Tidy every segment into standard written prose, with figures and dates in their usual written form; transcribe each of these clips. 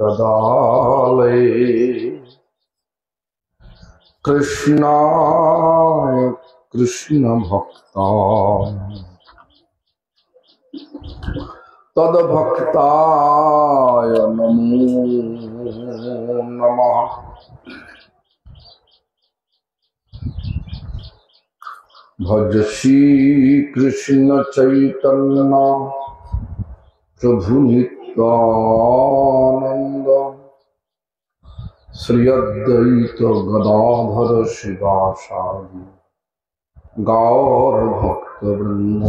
तदालये कृष्णाय कृष्ण भक्ताय तद्भक्ताय नमो नमः। भज श्री कृष्ण चैतन्य प्रभु नित्यानंद श्री अद्वैत गदाधर शिवासादि गौर भक्त वृंद।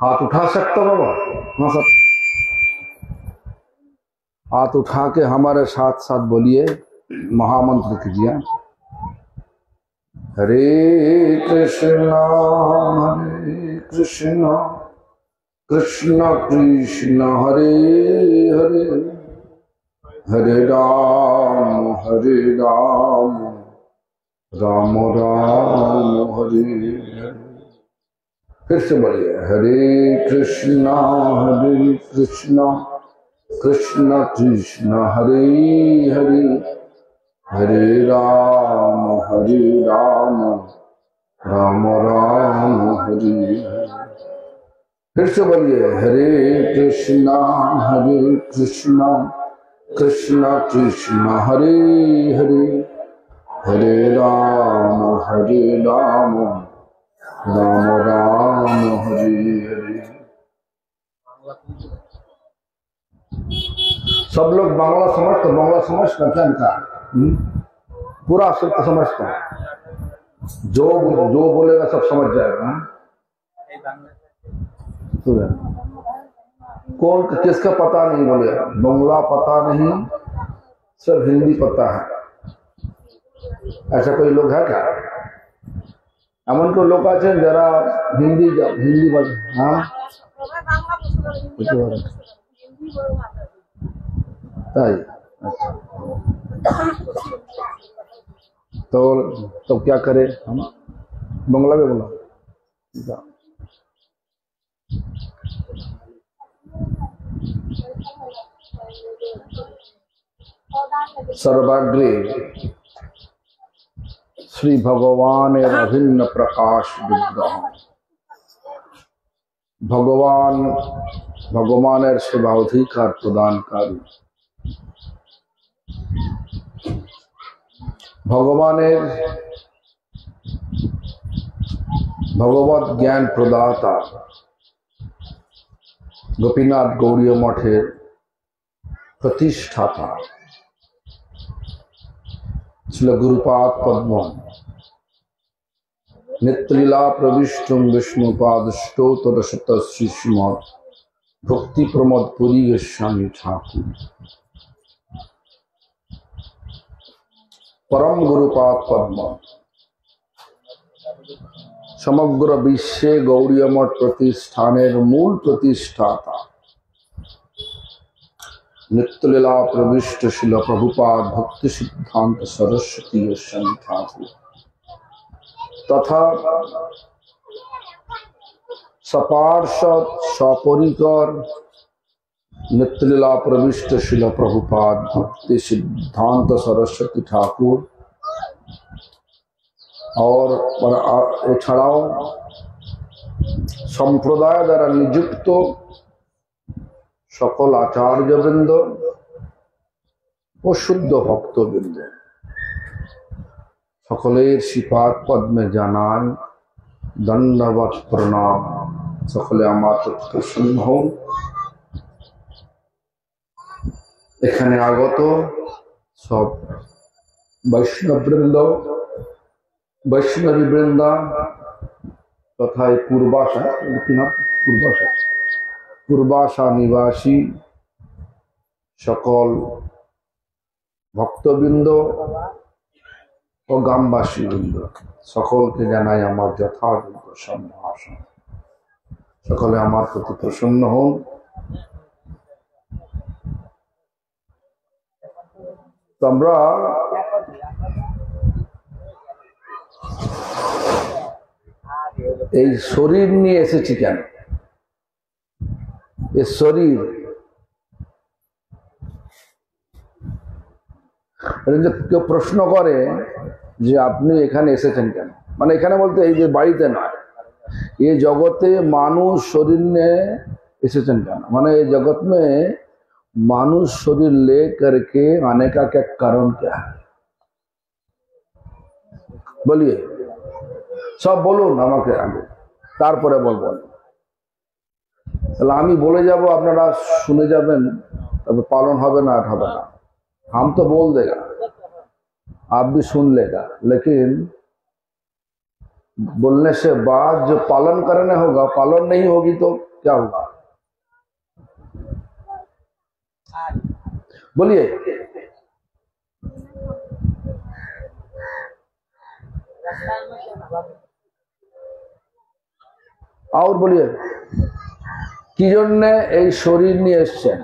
हाथ उठा सकते हो बाबा? हाँ सर, हाथ उठा के हमारे साथ साथ बोलिए, महामंत्र कीजिए। हरे कृष्णा कृष्ण कृष्ण हरे हरे, हरे राम राम राम हरे हरे। फिर से बोलिए, हरे कृष्णा कृष्ण कृष्ण हरे हरे, हरे राम राम राम हरे हरे। फिर से बोलिए, हरे कृष्णा कृष्ण कृष्ण हरे हरे, हरे राम राम राम हरे हरे। सब लोग बांग्ला समझते, बांग्ला समझता क्या इनका? पूरा सत्य समझता है, जो बोलेगा सब समझ जाएगा। कौन किसका पता नहीं बोलेगा, बांग्ला पता नहीं, सब हिंदी पता है। ऐसा कोई लोग है क्या? এমন কোন লোক আছেন যারা হিন্দি বলে? হ্যাঁ, তাই? तो क्या करे हम? बांग्ला में बोला। सर्वाग्रे श्री भगवानेर अभिन्न प्रकाश विग्रह। भगवानेर सेवा अधिकार प्रदानकारी, भगवत ज्ञान प्रदाता गोपीनाथ गौड़ीय मठेर प्रतिष्ठाता श्री गुरुपाद पद्म नित्यलीला प्रविष्टुम विष्णुपाद स्तोत्र शत श्रीमद भक्ति प्रमोद पुरी गोस्वामी ठाकुर परम गुरुपाद पद्म समग्र विश्वे गौड़ीय मठ प्रतिष्ठानेर मूल प्रतिष्ठाता नित्यलीला प्रविष्ट शिल प्रभुपाद भक्ति सिद्धांत सरस्वती गोस्वामी ठाकुर तथा सपार्षद सपरिकर नित्यलीला प्रविष्ट शिल प्रभुपाद भक्ति सिद्धांत सरस्वती ठाकुर और এছাড়াও সম্প্রদায় দ্বারা নিযুক্ত সকল আচার্যবৃন্দ ও শুদ্ধ ভক্তবৃন্দ সকলের শ্রীপাদ পদ্মে জানাই দণ্ডবৎ প্রণাম। সকলে আমার প্রসন্ন হন। এখানে আগত সব বৈষ্ণববৃন্দ, বৈষ্ণবী বৃন্দা তথা পূর্বাশা নিবাসী সকল ভক্তবৃন্দ ও গ্রামবাসী বৃন্দ সকলকে জানাই আমার যথাযোগ্য সম্ভাষণ। সকলে আমার প্রতি প্রসন্ন হন। তো আমরা এই শরীর নিয়ে এসেছি কেন? এই শরীর কেউ প্রশ্ন করে যে আপনি এখানে এসেছেন কেন, মানে এখানে বলতে এই যে বাড়িতে নয়, ये जगत मानुष शरीर ने एसेचन क्या माने ये जगत में मानुष शरीर ले करके आने का क्या कारण क्या है, बोलिए सब बोलून আমাকে আগে, তারপরে বলবো। তাহলে আমি বলে যাব, আপনারা শুনে যাবেন, তবে পালন হবে না, হবে না। हम तो बोल देगा, आप भी सुन लेगा, लेकिन बोलने से बाद जो पालन करना होगा, पालन नहीं होगी तो क्या होगा, बोलिए। और बोलिए কি জন্য এই শরীর নিয়ে এসেছেন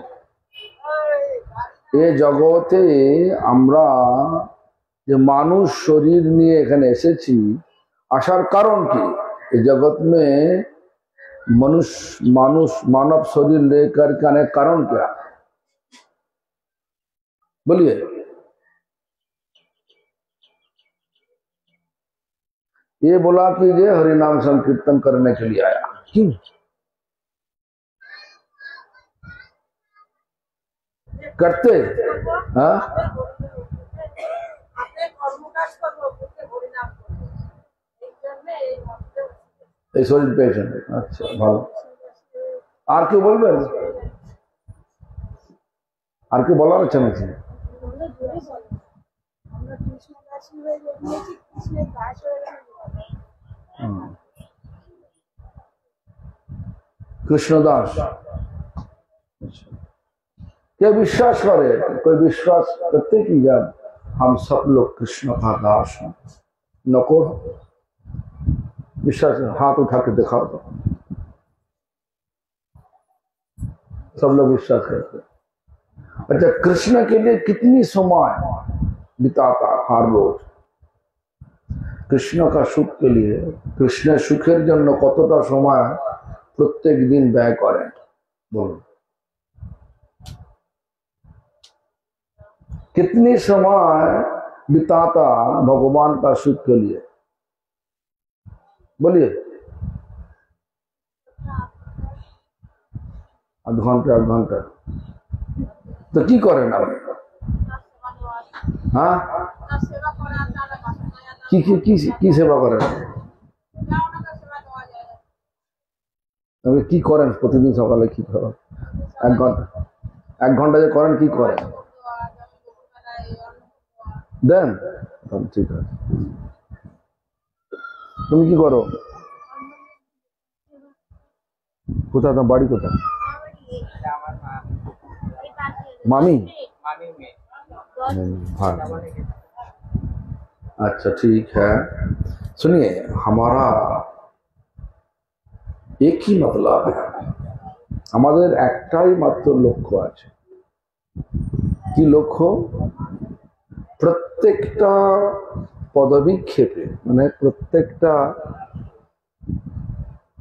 এই জগতে, আমরা যে মানুষ শরীর নিয়ে এখানে এসেছি, आसार कारण की इस जगत में मानव शरीर लेकर के आने कारण क्या, बोलिए। ये बोला कि ये हरिनाम संकीर्तन करने के लिए आया, क्यों करते, हाँ এই শরীর পেয়েছেন, আচ্ছা ভালো। আর কেউ বলবেন, আর কেউ বলার আছে নাকি? कृष्णदास क्या विश्वास करे, कोई विश्वास करते कि जब हम सब लोग कृष्ण का दास हैं, नको विश्वास, हाथ उठा के दिखाओ तो सब लोग विश्वास करते। अच्छा, कृष्ण के लिए कितनी समय बिताता हर रोज, कृष्ण का सुख के लिए, कृष्ण सुखेर जन्य कतटा समय प्रत्येक दिन व्यय करें, बोलो कितनी समय बिताता भगवान का सुख के लिए, बोलिए। आध घंटा तो की करें ना, हाँ की सेवा करें, की करें प्रतिदिन सकाले की करें, एक घंटा जो करें की करें देन, ठीक है। তুমি কি করো, কোথায় তোমার বাড়ি, কোথায় मामी, हाँ अच्छा ठीक है। सुनिए, हमारा एक ही मतलब है, हमारे एकटाई मात्र लक्ष्य আছে, কি লক্ষ্য, प्रत्येकटा पदविक्षेपे माने प्रत्येकटा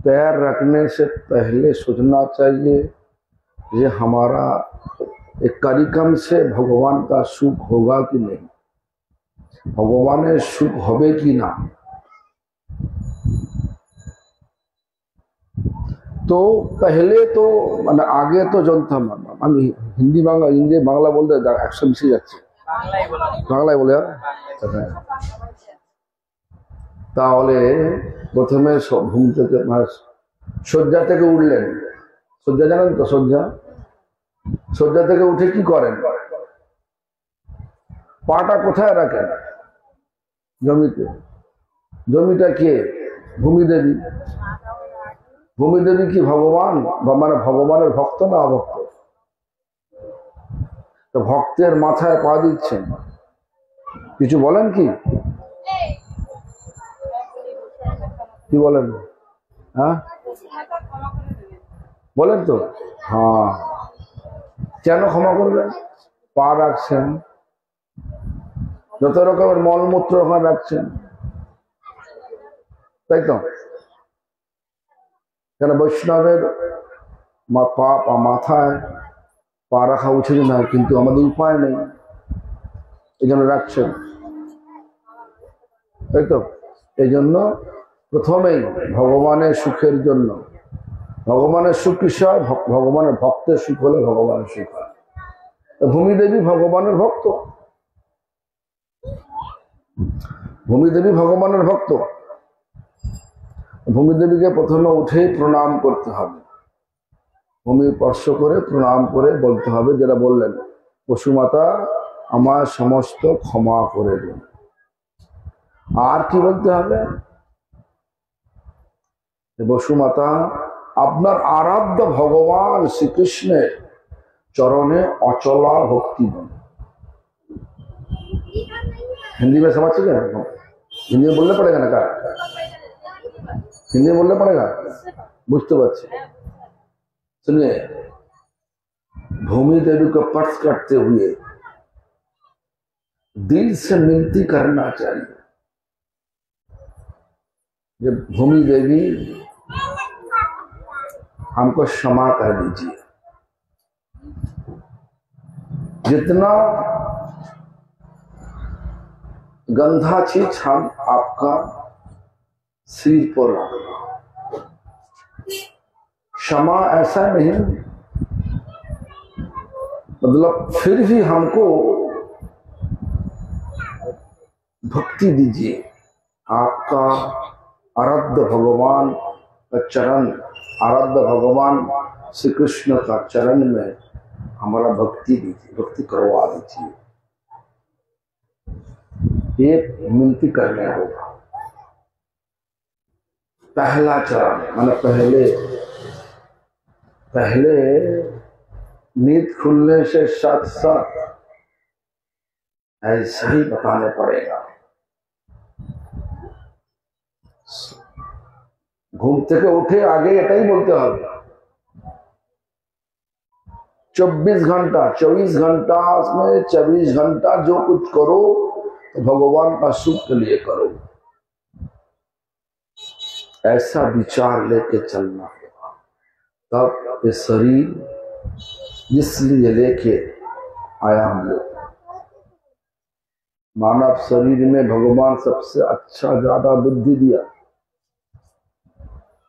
पैर रखने से पहले सोचना चाहिए ये हमारा एक कार्यक्रम से भगवान का सुख होगा कि नहीं, भगवान सुख होबे कि ना। तो पहले तो माने आगे तो जानताम ना, আমি হিন্দি বাংলা বলতে একশো মিশে যাচ্ছে, বাংলায় বলে তাহলে প্রথমে ঘুম থেকে শয্যা থেকে উঠলেন, শয্যা জানেন তো, শয্যা থেকে উঠে কি করেন, পাটা কোথায় রাখেন, জমিতে, জমিটা কে, ভূমিদেবী, ভূমিদেবী কি ভগবান, মানে ভগবানের ভক্ত না অভক্ত, তো ভক্তের মাথায় পা দিচ্ছেন, কিছু বলেন কি, কি বলেন, হ্যাঁ বলেন তো, হ্যাঁ কেন ক্ষমা করবেন, পা রাখছেন, যত রকমের মলমূত্র ওখানে রাখছেন, তাই তো, কেন বৈষ্ণবের মাথায় পা রাখা উচিত না, কিন্তু আমাদের উপায় নেই, এই জন্য রাখছেন, তাই তো? এই জন্য প্রথমেই ভগবানের সুখের জন্য, ভগবানের সুখ কিসের? ভগবানের ভক্তের সুখ হলে ভগবানের সুখ হয়। ভূমিদেবী ভগবানের ভক্ত, ভূমিদেবী ভগবানের ভক্ত। ভূমিদেবীকে প্রথমে উঠে প্রণাম করতে হবে, ভূমি স্পর্শ করে প্রণাম করে বলতে হবে যেটা বললেন, বসুমাতা আমার সমস্ত ক্ষমা করে দিন। আর কি বলতে হবে? বসুমাতা আপনার আরাধ্য ভগবান শ্রীকৃষ্ণের चरणों अचला भक्ति बन। हिंदी में समझ चुके हैं? हिंदी में बोलना पड़ेगा ना? क्या हिंदी में बोलना पड़ेगा? बुझते बच्चे सुनिए, भूमि देवी को स्पर्श करते हुए दिल से विनती करना चाहिए, जब भूमि देवी हमको क्षमा कर दीजिए, जितना गंदा चीज हम आपका सिर पर रख, क्षमा ऐसा नहीं मतलब फिर भी हमको भक्ति दीजिए, आपका आराध्य भगवान का चरण, आराध्य भगवान श्री कृष्ण का चरण में हमारा भक्ति दीजिए, भक्ति करवा दीजिए, ये विनती करने होगा। पहला चरण माने पहले नींद खुलने से साथ साथ ऐसा ही बताने पड़ेगा। घूमते के उठे आगे एटाई बोलते হবে। 24 घंटा 24 घंटा में 24 घंटा जो कुछ करो तो भगवान का सुख के लिए करो, ऐसा विचार लेके चलना होगा। तब ये शरीर इसलिए लेके आया हम लोग, मानव शरीर में भगवान सबसे अच्छा ज्यादा बुद्धि दिया,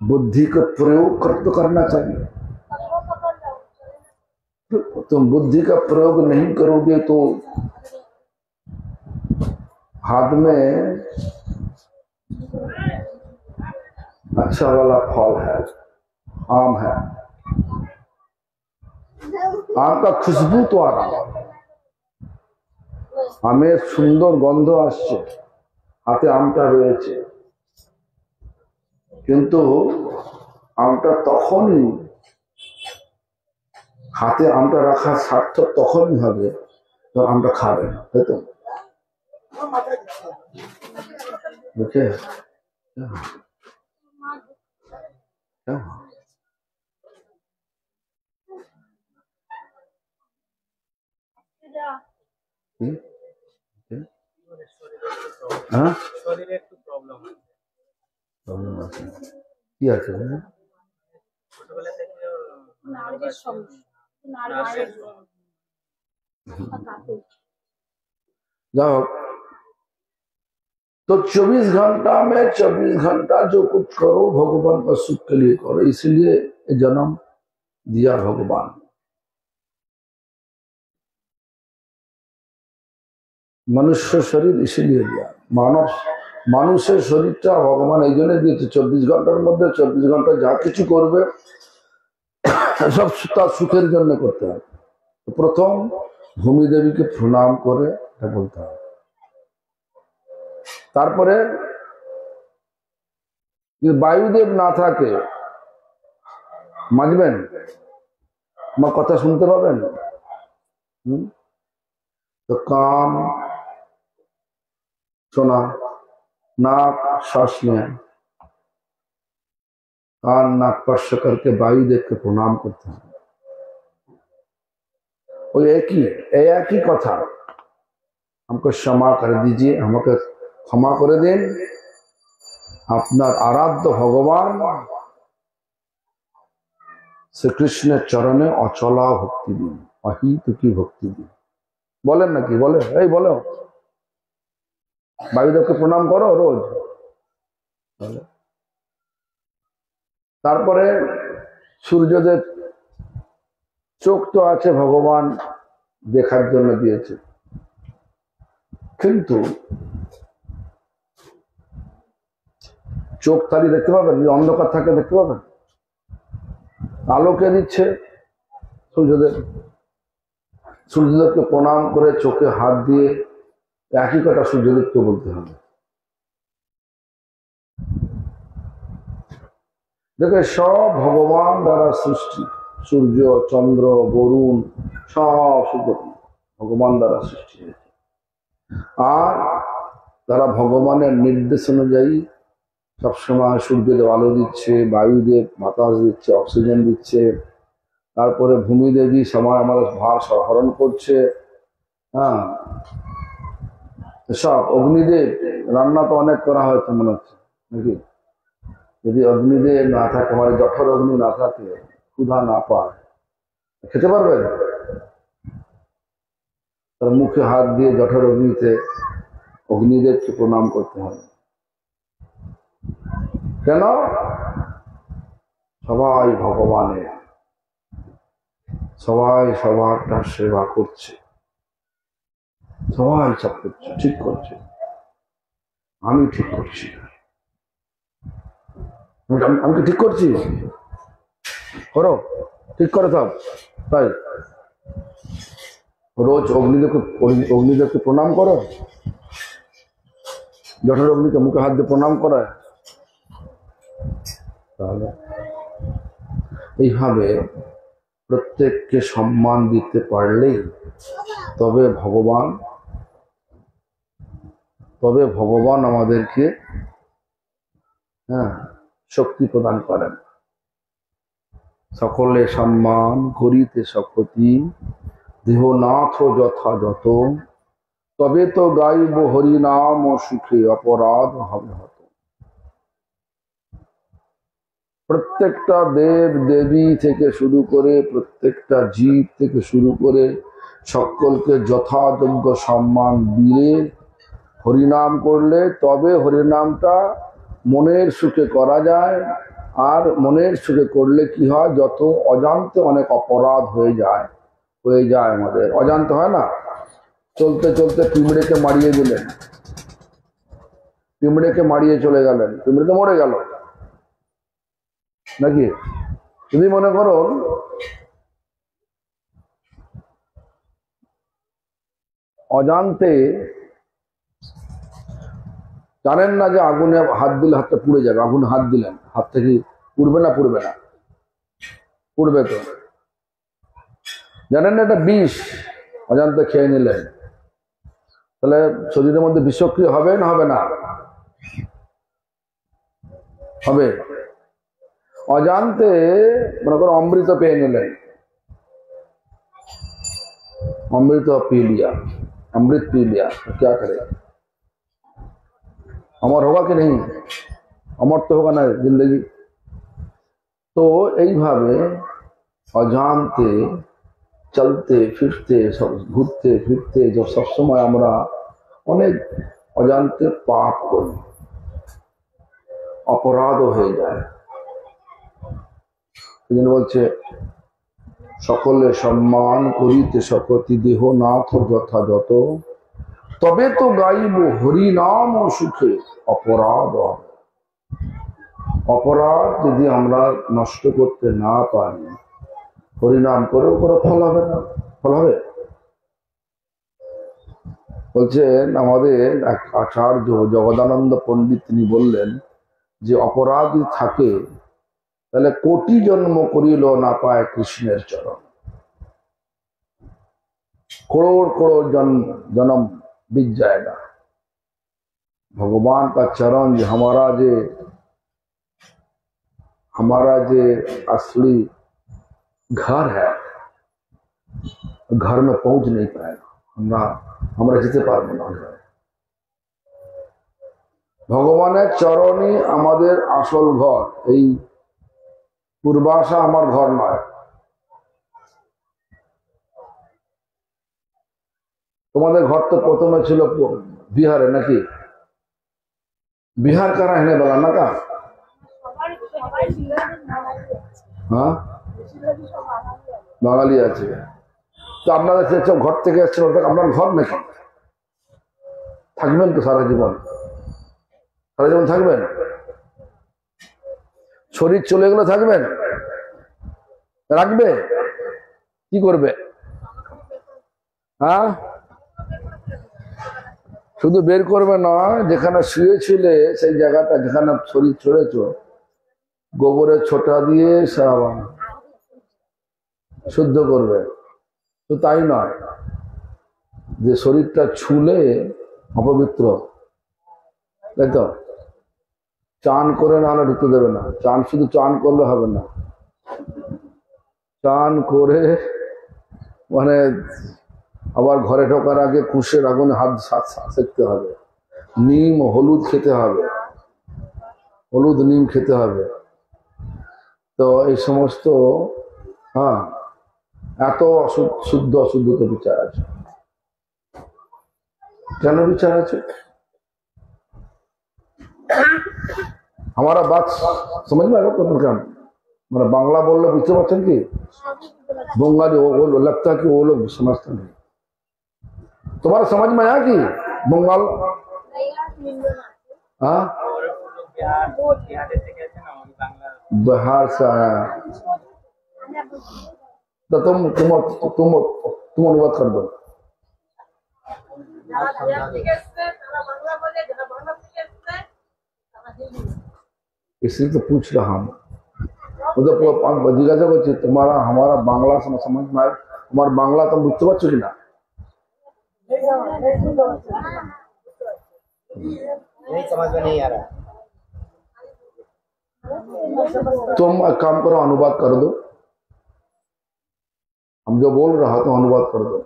बुद्धि का प्रयोग तो करना चाहिए। तुम बुद्धि का प्रयोग नहीं करोगे तो हाथ में अच्छा वाला फल है, आम है, आम का खुशबू तो आ रहा है, आमेर सुंदर गंध आसছে, हाथे आमटा রয়েছে, কিন্তু আমটা তখনই হাতে আমটা রাখা সার্থক তখনই হবে যখন আমটা খাবেন, তাই তো? ওকে হ্যাঁ শরীরে একটু প্রবলেম আছে, কি আছে? ছোটবেলা থেকে নার্ভের সমস্যা, जाओ तो 24 घंटा में 24 घंटा जो कुछ करो भगवान का सुख के लिए करो, इसलिए जन्म दिया भगवान। मनुष्य शरीर इसलिए दिया, मानव মানুষের শরীরটা ভগবান এই জন্য দিয়েছে 24 ঘন্টার মধ্যে 24 ঘন্টা যা কিছু করবে সব তার সুখের জন্য করতে হবে। প্রথম ভূমি দেবীকে প্রণাম করে এটা বলতে হবে, তারপরে যদি বায়ুদেব না থাকে মাজবেন, আমার কথা শুনতে পাবেন তো কান শোনা, नाक श्वास लें, कान नाक स्पर्श करके वायु देव के प्रणाम करते हैं। वो एक ही कथा, हमको क्षमा कर दीजिए, हमको क्षमा कर दें, अपना आराध्य भगवान श्री कृष्ण चरणे अचला भक्ति दिन, अहित की भक्ति दिन। বলেন নাকি? বলে, এই বলো, বায়ুদেবকে প্রণাম করো রোজ। তারপরে সূর্যদেব, চোখ তো আছে ভগবান দেখার জন্য দিয়েছে, কিন্তু চোখ তালি দেখতে পাবেন? অন্ধকার থাকে দেখতে পাবেন? আলোকে দিচ্ছে সূর্যদেব। সূর্যদেবকে প্রণাম করে চোখে হাত দিয়ে একই কথা সূর্যদেবকে বলতে হবে। দেখে সব ভগবান দ্বারা সৃষ্টি, সূর্য, চন্দ্র, বরুণ সব ভগবান দ্বারা সৃষ্টি হয়েছে। আর তারা ভগবানের নির্দেশ অনুযায়ী সবসময় সূর্যদেব আলো দিচ্ছে, বায়ুদেব বাতাস দিচ্ছে, অক্সিজেন দিচ্ছে, তারপরে ভূমিদেবী সময় আমাদের ভার সহরণ করছে। হ্যাঁ, সব অগ্নিদেব, রান্না তো অনেক করা হয়েছে মনে হচ্ছে নাকি? যদি অগ্নিদেব না থাকে, মানে জঠর অগ্নি না থাকে, ক্ষুধা না পায়, খেতে পারবে? তার মুখে হাত দিয়ে জঠর অগ্নিতে অগ্নিদেবকে প্রণাম করতে হবে। কেন? সবাই ভগবানের, সবাই সবারটা সেবা করছে, সবাই সব করছে, ঠিক করছে। আমি ঠিক করছি, আমি কি ঠিক করছি? করো, ঠিক করে সব। তাই রোজ অগ্নিদেবকে প্রণাম করো, জঠর অগ্নিকে মুখে হাত দিয়ে প্রণাম করে। তাহলে এইভাবে প্রত্যেককে সম্মান দিতে পারলেই তবে ভগবান আমাদেরকে শক্তি প্রদান করেন। সকলে সম্মান করিতে শপথি, দেহনাথ যথাযথ, তবে তো গাইব হরিনাম ও সুখে অপরাধ হবে হত। প্রত্যেকটা দেব দেবী থেকে শুরু করে, প্রত্যেকটা জীব থেকে শুরু করে সকলকে যথাযোগ্য সম্মান দিয়ে হরিনাম করলে তবে হরিনামটা মনের সুখে করা যায়। আর মনের সুখে করলে কি হয়, যত অজান্তে অনেক অপরাধ হয়ে যায় আমাদের, অজান্তে হয় না? চলতে চলতে পিঁমড়েকে মারিয়ে দিলেন, পিঁমড়েকে মারিয়ে চলে গেলেন, পিঁমড়ে তো মরে গেল নাকি? যদি মনে করুন অজান্তে, জানেন না যে আগুনে হাত দিলে হাতটা পুড়ে যাবে, আগুনে হাত দিলেন, হাত থেকে পুড়বে না? পুড়বে না? পুড়বে তো। জানেন না এটা বিষ, অজান্তে খেয়ে নিলেন, তাহলে শরীরের মধ্যে বিষক্রিয়া হবে না? হবে না? হবে। অজান্তে মনে করো অমৃত পেয়ে নিলেন, अमृत पी लिया, अमृत पी लिया तो क्या करेगा? अमर होगा कि नहीं? अमर तो होगा ना जिंदगी। तो এইভাবে অজান্তে চলতে ফিরতে, সব ঘুরতে ফিরতে সব সময় আমরা অনেক অজান্তে পাপ করি, অপরাধ হয়ে যায়। তিনি বলছে সকলে সম্মান করিতে শপথি, দেহ নাথ যথাযথ, তবে তো গাইব হরিনাম ও সুখে অপরাধ। অপরাধ যদি আমরা নষ্ট করতে না পারি, হরিনাম করেও কোনো ফল হবে না। ফল হবে? বলছেন আমাদের এক আচার্য জগদানন্দ পণ্ডিত, তিনি বললেন যে অপরাধ যদি থাকে তাহলে কোটি জন্ম করিল না পায় কৃষ্ণের চরণ। करोड़ करोड़ जन्म बीत जाएगा। भगवान का चरण जो हमारा जो असली घर है, घर में पहुंच नहीं पाएगा, हमरा যেতে পারবো না। ভগবানের চরণই আমাদের আসল ঘর। এই পূর্বাশা আমার ঘর নয়। তোমাদের ঘর তো প্রথমে ছিল বিহারে নাকি? বিহার কারা হেনে বলা না কা? হ্যাঁ, বাঙালি আছে। তো আপনাদের সব ঘর থেকে এসছেন, আপনার ঘর নাকি? থাকবেন তো সারা জীবন? সারা জীবন থাকবেন? শরীর চলে গেলে থাকবেন? রাখবে? কি করবে? হ্যাঁ, শুধু বের করবে না, যেখানে শুয়েছিলে সেই জায়গাটা যেখানে শরীর ছড়েছ, গোবরের ছোটা দিয়ে শুদ্ধ করবে। তো তাই নয় যে শরীরটা ছুলে অপবিত্র, তাই তো? চান করে না হলে ঢুকতে দেবে না। শুধু চান করলে হবে না, চান করে মানে আবার ঘরে ঢোকার আগে কুশের আগুনে হাত সেঁকতে হবে, নিম হলুদ খেতে হবে, হলুদ নিম খেতে হবে। তো এই সমস্ত হ্যাঁ, এত শুদ্ধ অশুদ্ধ বিচার আছে। কেন বিচার আছে? हमारा बात समझ में आएगा? क्या मतलब बांग्ला बोल रहे बुझते पार्छेन कि? बंगाली वो लगता है कि वो लोग समझते नहीं। तुम्हारा समझ में आया कि बंगाल? हाँ, बिहार से आया तो तुम अनुवाद कर दो। इसलिए तो पूछ रहा हूँ, मतलब जिज्ञासा करছি तुम्हारा हमारा बांग्ला समझ में आए? तुम्हारा बांग्ला तुम बुझते पाরছো কি না? नहीं समझ में नहीं आ रहा। तुम एक काम करो, अनुवाद कर दो। हम जो बोल रहा तो अनुवाद कर दो।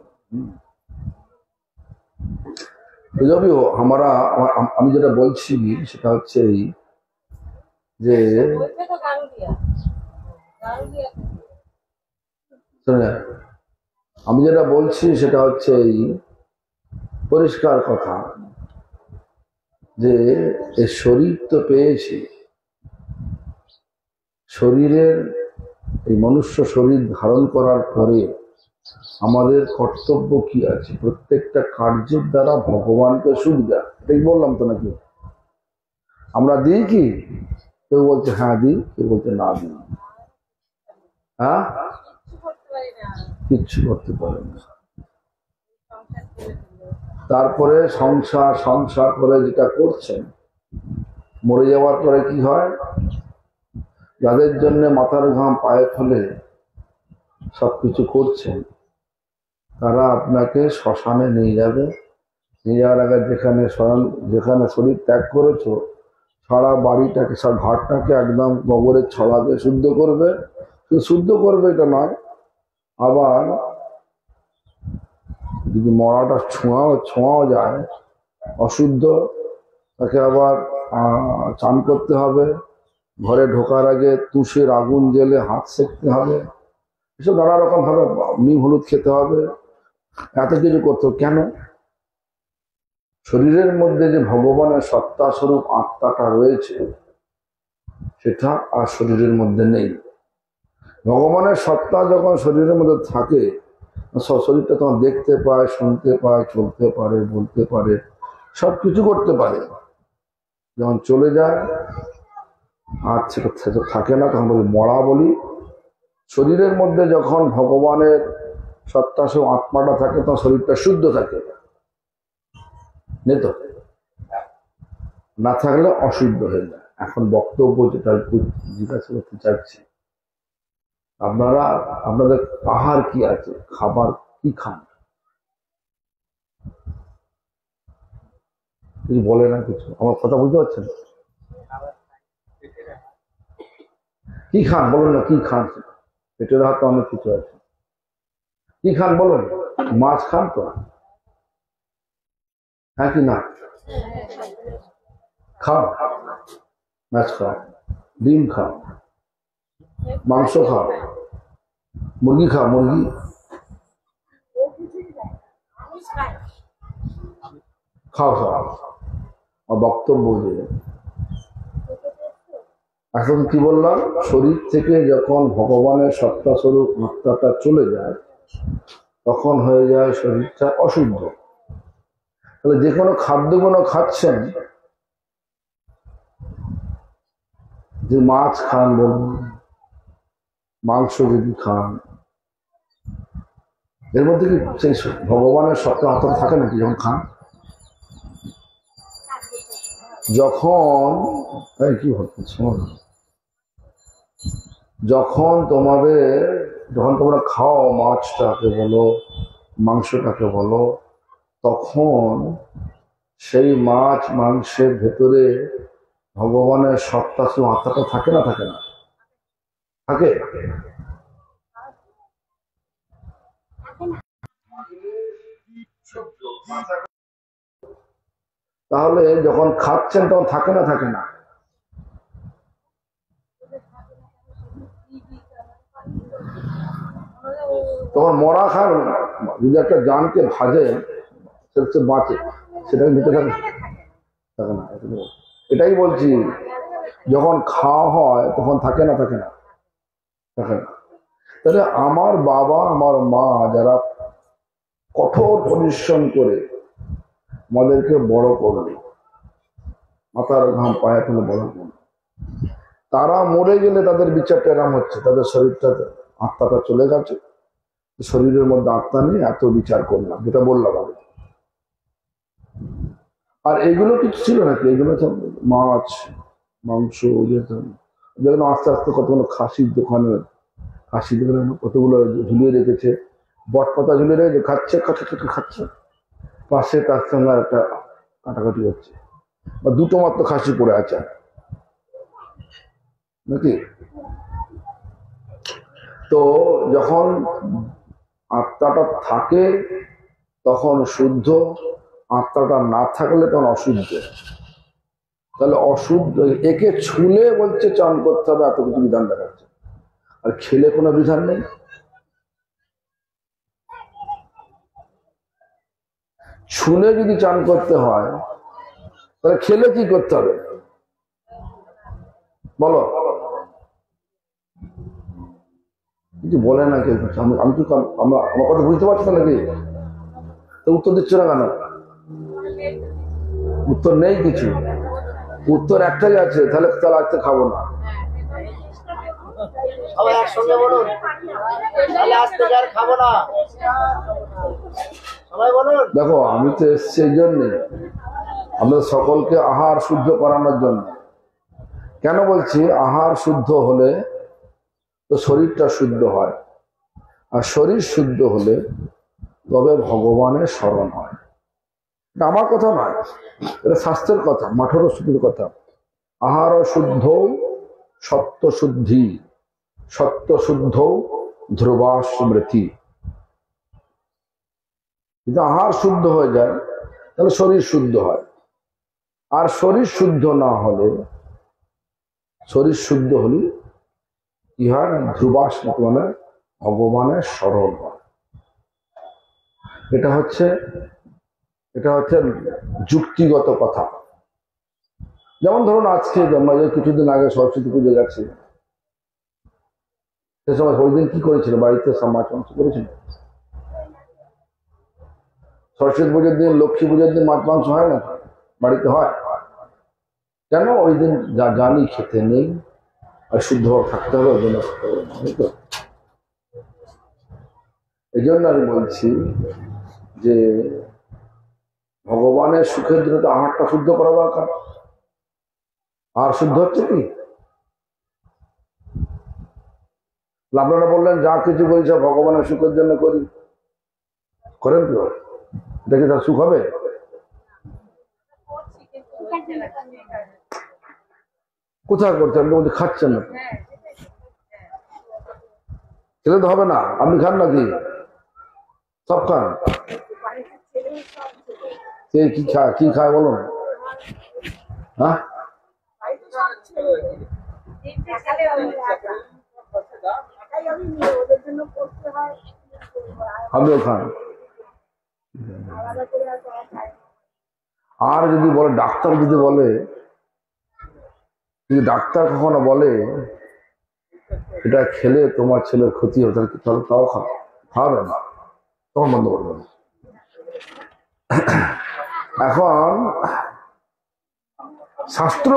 तो जो भी हो, हमारा আমি যেটা বলছি সেটা হচ্ছে এই যে আমি যেটা বলছি সেটা হচ্ছে এই পরিষ্কার কথা যে এই শরীর তো পেয়েছি, শরীরের এই মনুষ্য শরীর ধারণ করার পরে আমাদের কর্তব্য কি আছে? প্রত্যেকটা কার্যের দ্বারা ভগবানকে সুখ দেয়। ঠিক বললাম তো নাকি? আমরা দিই কি? কেউ বলছে হ্যাঁ দিই, কেউ বলছে না দিই। হ্যাঁ, কিচ্ছু করতে পারে না। তারপরে সংসার করে যেটা করছেন, মরে যাওয়ার পরে কি হয়? যাদের জন্য মাথার ঘাম পায়ে ফেলে সবকিছু করছেন, তারা আপনাকে শ্মশানে নিয়ে যাবে। নিয়ে যাওয়ার আগে যেখানে শরীর ত্যাগ করেছো, সারা বাড়িটাকে, সারা ঘরটাকে একদম গোবরের ছড়া দিয়ে শুদ্ধ করবে। শুদ্ধ করবে এটা নয়, আবার যদি মরাটা ছোঁয়াও যায় অশুদ্ধ, তাকে আবার চান করতে হবে। ঘরে ঢোকার আগে তুষের আগুন জ্বেলে হাত সেঁকতে হবে। এসব নানা রকম ভাবে নিম হলুদ খেতে হবে, এত কিছু করতে। কেন? শরীরের মধ্যে যে ভগবানের সত্তা স্বরূপ আত্মাটা রয়েছে, সেটা আর শরীরের মধ্যে নেই। ভগবানের সত্তা যখন শরীরের মধ্যে থাকে, শরীরটা তখন দেখতে পায়, শুনতে পায়, চলতে পারে, বলতে পারে, সবকিছু করতে পারে। যখন চলে যায় আর সেটা থাকে না, তখন বলি মরা বলি। শরীরের মধ্যে যখন ভগবানের সত্তা সব আত্মাটা থাকে, তখন শরীরটা শুদ্ধ থাকে, তো না থাকলে অশুদ্ধ হয়ে যায়। এখন বক্তব্য যেটা জিজ্ঞাসা করতে চাচ্ছি, আপনাদের আহার কি আছে? খাবার কি খান? কিছু বলে না, কিছু আমার কথা বুঝতে পারছেন? কি খান বলুন না, কি খান? পেটের হাতে অনেক কিছু আছে। কি খান বলুন? মাছ খান তো? হ্যাঁ কি না? খাও, মাছ খাও, ডিম খাও, মাংস খাও, মুরগি খাও, মুরগি। খাও সব। আর বক্তব্য যে এখন কি বললাম, শরীর থেকে যখন ভগবানের সত্তা স্বরূপ আত্মাটা চলে যায় তখন হয়ে যায় শরীরটা অশুদ্ধ। তাহলে যে কোনো খাদ্যগুলো খাচ্ছেন, যে মাছ খান বলুন, মাংস যদি খান, এর মধ্যে কি সেই ভগবানের সত্তা আত্মা থাকে নাকি যখন খান? যখন কি হচ্ছে, যখন তোমরা খাও মাছটাকে বলো, মাংসটাকে বলো, তখন সেই মাছ মাংসের ভেতরে ভগবানের সত্তা সে আত্মাটা থাকে না থাকে না? থাকে। তাহলে যখন খাচ্ছেন তখন থাকে না থাকে না? তখন মরা খান, যদি একটা জানকে ভাজে সে বাঁচে, সেটা নিতে থাকে থাকে না? এটাই বলছি, যখন খাওয়া হয় তখন থাকে না থাকে না? থাকে না। তাহলে আমার বাবা আমার মা যারা কঠোর পরিশ্রম করে আমাদেরকে বড় করলো, মাথার ঘাম পায়ে ফেলে বড় করলো, তারা মরে গেলে তাদের বিচারটা এরম হচ্ছে, তাদের শরীরটা আত্মাটা চলে গেছে, শরীরের মধ্যে আত্মা নেই, এত বিচার করলাম, যেটা বললাম আগে। আর এগুলো কিছু ছিল নাকি? এগুলো তো মাছ মাংস, যেগুলো আস্তে আস্তে কতগুলো খাসির দোকানে কতগুলো ঝুলিয়ে রেখেছে, বটপাতা ঝুলিয়ে রেখেছে, খাচ্ছে খাচ্ছে, পাশে তার সঙ্গে একটা কাটাকাটি হচ্ছে, বা দুটো মাত্র খাসি পড়ে আছে নাকি? তো যখন আত্মাটা থাকে তখন শুদ্ধ, আত্মাটা না থাকলে তখন অশুদ্ধ। তাহলে অশুদ্ধ, একে ছুলে বলছে চান করতে হবে, এত কিছু বিধান দেখাচ্ছে, আর খেলে কোনো বিধান নেই। ছুলে যদি চান করতে হয় তাহলে খেলে কি করতে হবে বলো? কিছু বলে না কেউ। আমি কি আমার কথা বুঝতে পারছি না নাকি? তো উত্তর দিচ্ছ না কেন? উত্তর নেই কিছু, উত্তর একটাই আছে, তাহলে তাহলে আজকে খাবো না। একসঙ্গে বলুন, তাহলে আজ থেকে আর খাবো না। সবাই বলুন। দেখো, আমি তো এসছি এই জন্যে আমাদের সকলকে আহার শুদ্ধ করানোর জন্য। কেন বলছি? আহার শুদ্ধ হলে তো শরীরটা শুদ্ধ হয়, আর শরীর শুদ্ধ হলে তবে ভগবানের স্মরণ হয়। এটা আমার কথা নয়, এটা শাস্ত্রের কথা, মাঠের শুদ্ধির কথা। আহার শুদ্ধ সত্য শুদ্ধি, সত্য শুদ্ধ ধ্রুবা স্মৃতি। যদি আহার শুদ্ধ হয়ে যায় তাহলে শরীর শুদ্ধ হয়, আর শরীর শুদ্ধ না হলে, শরীর শুদ্ধ হলে কি হয়? ধ্রুবা স্মৃতি মানে ভগবানের স্মরণ হয়। এটা হচ্ছে যুক্তিগত কথা। যেমন ধরুন আজকে কিছুদিন আগে সরস্বতী পুজো গেছে, সে সময় ওই দিন কি করেছিল? বাড়িতে মাছ মাংস করেছিল। সরস্বতী পুজোর দিন, লক্ষ্মী পুজোর দিন মাছ মাংস হয় না? বাড়িতে হয়। কেন? ওই দিন জানি খেতে নেই, আর শুদ্ধভাবে থাকতে হবে, ওই জন্য এই জন্য আমি বলছি যে ভগবানের সুখের জন্য তো আহারটা শুদ্ধ করা দরকার। আর শুদ্ধ হচ্ছে কি? আপনারা বললেন যা কিছু করি সব ভগবানের সুখের জন্য করি, করেন তো? এটা কি তার সুখ হবে? কোথায় করছেন? আপনি বলতে খাচ্ছেন না, খেলে তো হবে না। আপনি খান নাকি? সব খান। কে কি খায় বলুন? হ্যাঁ, আমিও খান। আর যদি বলে ডাক্তার যদি বলে, যদি ডাক্তার কখনো বলে এটা খেলে তোমার ছেলের ক্ষতি হবে, তাহলে তাও খাওয়াবে না, তখন বন্ধ করবে না। এখন শাস্ত্র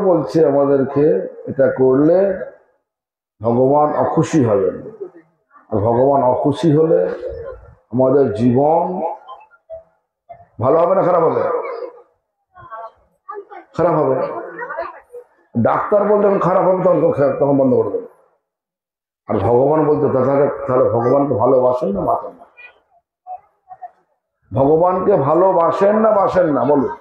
বলছে আমাদেরকে এটা করলে ভগবান অখুশি হবেন, আর ভগবান অখুশি হলে আমাদের জীবন ভালো হবে না খারাপ হবে? খারাপ হবে। ডাক্তার বলতে খারাপ হবে তখন বন্ধ করে দেবে। আর ভগবান বলতে তাহলে ভগবানকে ভালোবাসেন না বাসেন না? ভগবানকে ভালোবাসেন না বাসেন না বলুন?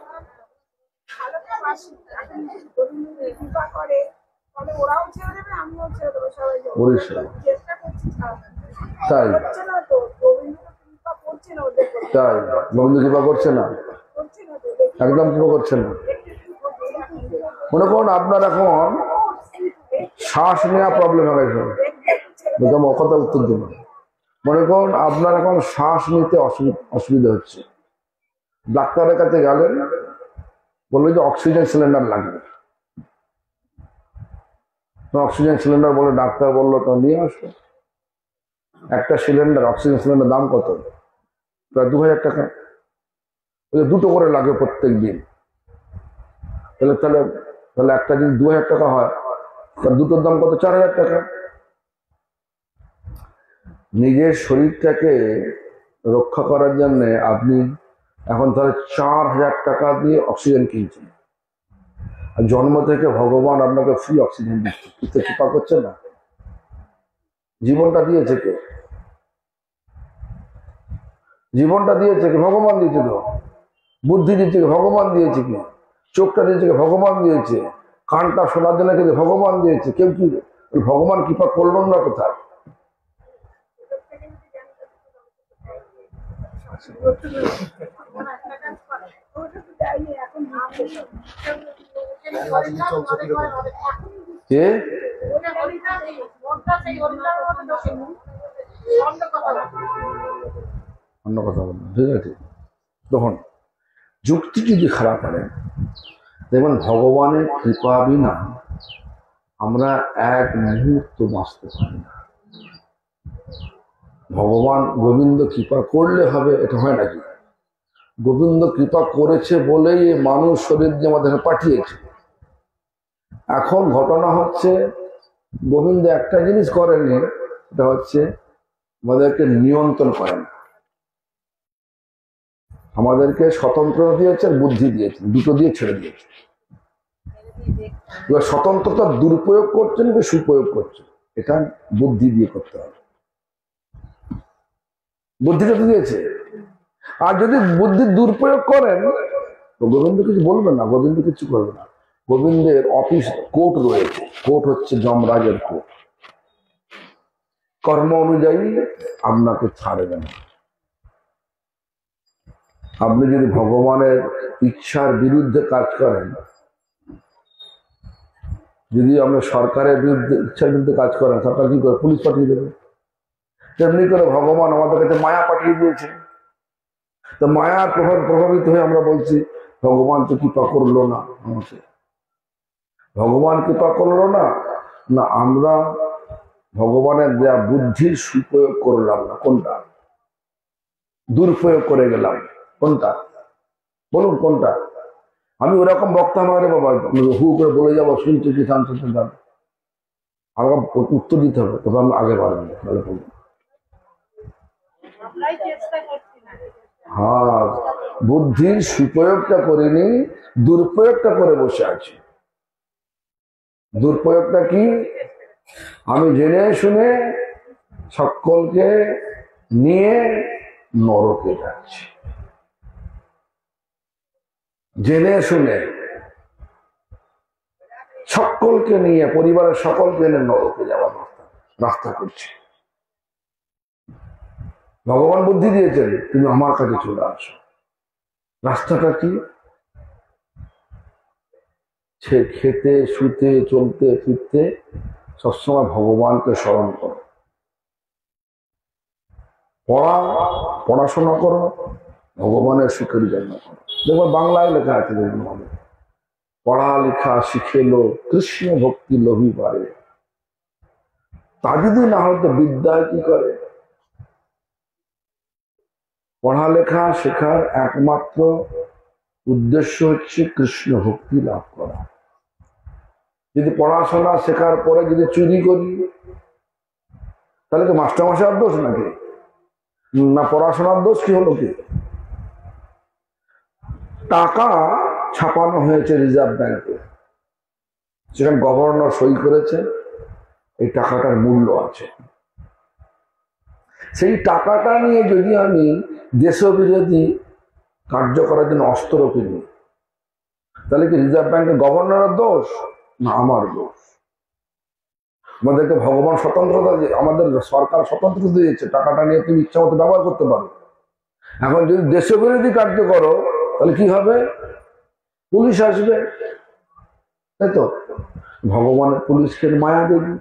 তাই তাই গোবিন্দ কৃপা করছে না, একদম কৃপা করছে না। মনে করুন আপনার এখন শ্বাস নেওয়া প্রবলেম হয়ে গেছে, কথা উত্তর দিন। মনে করুন আপনার এখন শ্বাস নিতে অসুবিধা হচ্ছে, ডাক্তারের কাছে গেলেন, বললো যে অক্সিজেন সিলিন্ডার লাগবে। অক্সিজেন সিলিন্ডার বলে ডাক্তার বললো তো নিয়ে আসো। একটা সিলিন্ডার অক্সিজেন সিলিন্ডার দাম কত? প্রায় 2000 টাকা। দুটো করে লাগে প্রত্যেক দিন। তাহলে তাহলে তাহলে একটা যদি 2000 টাকা হয়, তার দুটোর দাম কত? 4000 টাকা। নিজের শরীরটাকে রক্ষা করার জন্য আপনি এখন তাহলে 4000 টাকা দিয়ে অক্সিজেন কিনছেন, আর জন্ম থেকে ভগবান আপনাকে ফ্রি অক্সিজেন দিচ্ছে। কিন্তু কৃপা করছে না? জীবনটা দিয়েছে কে? জীবনটা দিয়েছে কি? ভগবান দিয়েছে তো। বুদ্ধি দিয়েছে কি? ভগবান দিয়েছে কি? চোখটা দিয়েছে কি? ভগবান দিয়েছে। কানটা শোনার জন্য কিন্তু ভগবান দিয়েছে। কেউ কি ভগবান কৃপা করলেন না কোথায়? অন্য কথা বলুন, ঠিক আছে? তখন যুক্তি যদি খারাপ হয়, দেখবেন ভগবানের কৃপা বিনা আমরা এক মুহূর্ত বাঁচতে পারি না। ভগবান গোবিন্দ কৃপা করলে হবে, এটা হয় নাকি? গোবিন্দ কৃপা করেছে বলেই মানুষ শরীর দিয়ে আমাদের পাঠিয়েছে। এখন ঘটনা হচ্ছে গোবিন্দ একটা জিনিস করেনি, এটা হচ্ছে আমাদেরকে নিয়ন্ত্রণ করেন, আমাদেরকে স্বতন্ত্রতা দিয়েছেন, বুদ্ধি দিয়েছেন, দুটো দিয়ে ছেড়ে দিয়েছে। এবার স্বতন্ত্রতার দুরুপয়োগ করছেন কি সুপ্রয়োগ করছেন, এটা বুদ্ধি দিয়ে করতে হবে। বুদ্ধিটা তো দিয়েছে। আর যদি বুদ্ধির দুরুপয়োগ করেন তো গোবিন্দ কিছু বলবেন না, গোবিন্দ কিছু করবে না। গোবিন্দের অফিস কোর্ট রয়েছে, কোর্ট হচ্ছে যমরাজের কোর্ট। কর্ম অনুযায়ী আপনাকে ছাড়বে না। আপনি যদি ভগবানের ইচ্ছার বিরুদ্ধে কাজ করেন, যদি আমরা সরকারের বিরুদ্ধে ইচ্ছার বিরুদ্ধে কাজ করেন, সরকার কি করে? পুলিশ পাঠিয়ে দেবে। তেমনি করে ভগবান আমাদের কাছে মায়া পাঠিয়ে দিয়েছে। তো মায়ার প্রভাবিত হয়ে আমরা বলছি ভগবান তো কৃপা করলো না আমাকে, ভগবান কৃপা করলো না, না আমরা ভগবানের দেয়া বুদ্ধির সুপ্রয়োগ করলাম না। কোনটা? দুরুপয়োগ করে গেলাম। কোনটা বলুন, কোনটা? আমি ওরকম বক্তা নয় রে বাবা, হু করে বলে যাবো শুনছি কি শান্ত যান, আমাকে উত্তর দিতে হবে, তবে আমি আগে বাড়বো। হ্যাঁ, বুদ্ধির সুপ্রয়োগটা করিনি, দুরুপয়োগটা করে বসে আছি। দুরুপয়োগটা কি? আমি জেনে শুনে সকলকে নিয়ে নরকে যাচ্ছি, জেনে শুনে সকলকে নিয়ে, পরিবারের সকলকে নিয়ে নরকে যাওয়ার রাস্তা করছি। ভগবান বুদ্ধি দিয়েছেন, তুমি আমার কাছে চলে আসো। রাস্তাটা কি? সে খেতে শুতে চলতে ফিরতে সবসময় ভগবানকে স্মরণ করো। পড়াশোনা করো, ভগবানের সুখের জন্য করো। দেখো বাংলায় লেখা আছে, পড়ালেখা শিখে লো কৃষ্ণ ভক্তি লোভী পারে। তা যদি না হতো বিদ্যায় কি করে? পড়ালেখা শেখার একমাত্র উদ্দেশ্য হচ্ছে কৃষ্ণ ভক্তি লাভ করা। যদি পড়াশোনা শেখার পরে যদি চুরি করি, তাহলে কি মাস্টারমশাইয়ের দোষ নাকি? না পড়াশোনার দোষ? কি হলো কি? টাকা ছাপানো হয়েছে রিজার্ভ ব্যাংকে, সেখানে গভর্নর সই করেছে, এই টাকাটার মূল্য আছে। সেই টাকাটা নিয়ে যদি আমি দেশবিরোধী কার্য করার জন্য অস্ত্র কিনি, তাহলে কি রিজার্ভ ব্যাংকের গভর্নরের দোষ না আমার দোষ? আমাদেরকে ভগবান স্বতন্ত্রতা দিয়ে, আমাদের সরকার স্বতন্ত্রতা দিয়েছে, টাকাটা নিয়ে তুমি ইচ্ছা মতো ব্যবহার করতে পারো। এখন যদি দেশবিরোধী কার্য করো, তাহলে কি হবে? পুলিশ আসবে, তাই তো? ভগবানের পুলিশকে মায়াদেবী,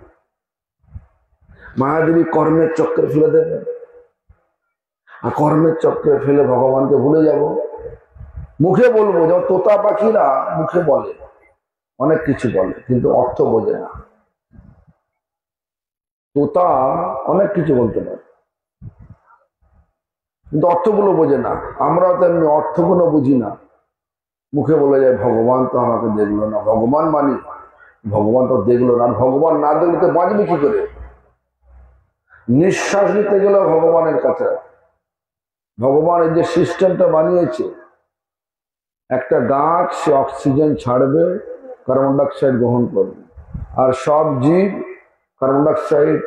মায়াদেবী কর্মের চক্রে ফেলে দেবে, আর কর্মের চক্রে ফেলে ভগবানকে ভুলে যাব। মুখে বলবো, যেমন তোতা পাখিরা মুখে বলে, অনেক কিছু বলে, কিন্তু অর্থ বোঝে না। তোতা অনেক কিছু বলতে পারে, কিন্তু অর্থগুলো বোঝে না। আমরা তেমনি অর্থগুলো বুঝি না, মুখে বলে যায় ভগবান তো আমাকে দেখলো না। ভগবান মানি, ভগবান তো দেখলো না। ভগবান না দেখলে তো বাঁচবে কি করে? নিঃশ্বাস নিতে গেলে ভগবানের কাছে, ভগবান এই যে সিস্টেমটা বানিয়েছে, একটা গাছ সে অক্সিজেন ছাড়বে, কার্বন ডাইঅক্সাইড গ্রহণ করবে, আর সব জীব কার্বন ডাইঅক্সাইড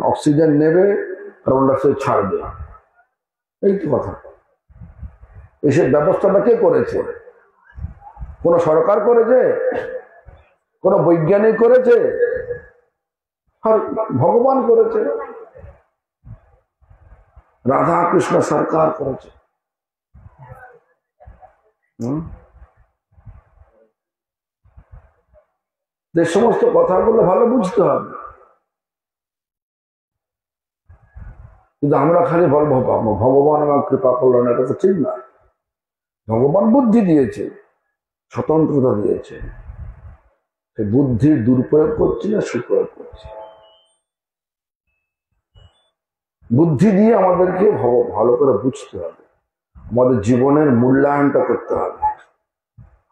অক্সিজেন নেবে, কার্বন ডাইঅক্সাইড ছাড়বে। এই তো কথা। এসব ব্যবস্থাটা কে করেছে? কোন সরকার করেছে? কোন বৈজ্ঞানিক করেছে? আর ভগবান করেছে, রাধা কৃষ্ণ সরকার করেছে। এই সমস্ত কথাগুলো ভালো বুঝতে হবে। কিন্তু আমরা খালি বলবো ভগবান আমার কৃপা করলো না, এটা তো ঠিক না। ভগবান বুদ্ধি দিয়েছে, স্বতন্ত্রতা দিয়েছে, সেই বুদ্ধির দুরুপয়োগ করছি না সুপ্রয়োগ করছি। বুদ্ধি দিয়ে আমাদেরকে ভালো করে বুঝতে হবে, আমাদের জীবনের মূল্যায়নটা করতে হবে।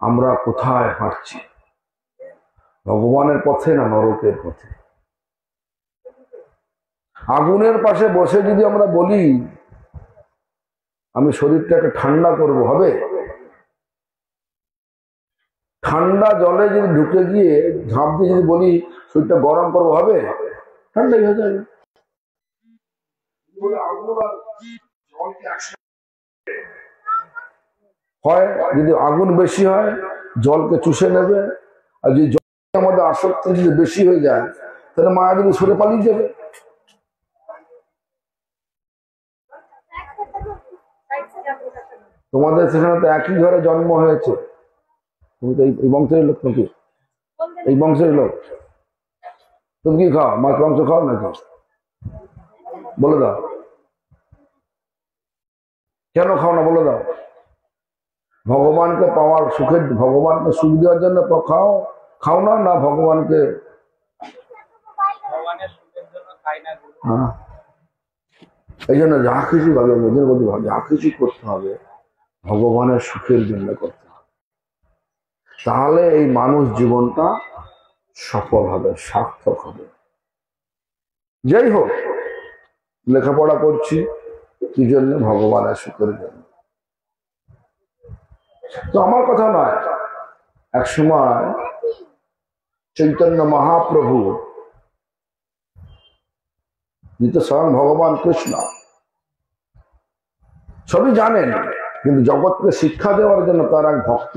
আমরা কোথায় হাঁটছি, ভগবানের পথে না নরকের পথে? আগুনের পাশে বসে যদি আমরা বলি আমি শরীরটাকে ঠান্ডা করব, হবে? ঠান্ডা জলে যদি ঢুকে গিয়ে ঝাঁপ দিয়ে যদি বলি শরীরটা গরম করবো, হবে? ঠান্ডাই হয়ে যাবে। হয় যদি আগুন বেশি হয় জলকে চুষে নেবে, আর যদি জলের মধ্যে আসক্তি যদি বেশি হয়ে যায়, তাহলে মায়াদেবী সরে পালিয়ে যাবে। তোমাদের সেখানে তো একই ঘরে জন্ম হয়েছে, তুমি তো এই বংশের লোক নাকি? এই বংশের লোক। তুমি কি খাও? মাছ মাংস খাও নাকি? বলে দাও, কেন খাও না বলে দাও? ভগবানকে পাওয়ার সুখের, ভগবানকে সুখ দেওয়ার জন্য খাও না, না ভগবানকে? হ্যাঁ, এই জন্য যা কিছু ভাবে মধ্যে মধ্যে যা কিছু করতে হবে ভগবানের সুখের জন্য করতে হবে, তাহলে এই মানুষ জীবনটা সফল হবে, সার্থক হবে। যাই হোক, লেখাপড়া করছি কি জন্য? ভগবানের সুখের জন্য। তো আমার কথা নয়, এক সময় চৈতন্য মহাপ্রভু, যিনি স্বয়ং ভগবান কৃষ্ণ, সবই জানেন, কিন্তু জগৎকে শিক্ষা দেওয়ার জন্য তার এক ভক্ত,